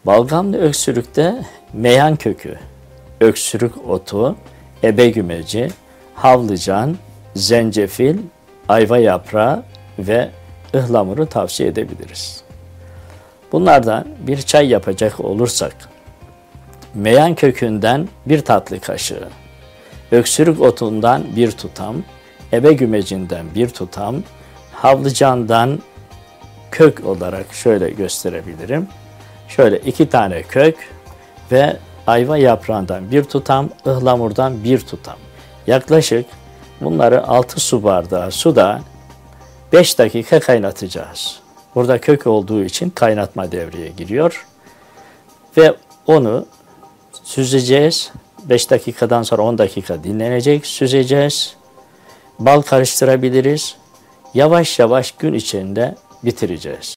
Balgamlı öksürükte meyan kökü, öksürük otu, ebegümeci, havlıcan, zencefil, ayva yaprağı ve ıhlamuru tavsiye edebiliriz. Bunlardan bir çay yapacak olursak, meyan kökünden 1 tatlı kaşığı, öksürük otundan 1 tutam, ebegümecinden 1 tutam, havlıcandan kök olarak şöyle gösterebilirim. Şöyle 2 tane kök ve ayva yaprağından 1 tutam, ıhlamurdan 1 tutam. Yaklaşık bunları 6 su bardağı suda 5 dakika kaynatacağız. Burada kök olduğu için kaynatma devreye giriyor. Ve onu süzeceğiz. 5 dakikadan sonra 10 dakika dinlenecek. Süzeceğiz. Bal karıştırabiliriz. Yavaş yavaş gün içinde bitireceğiz.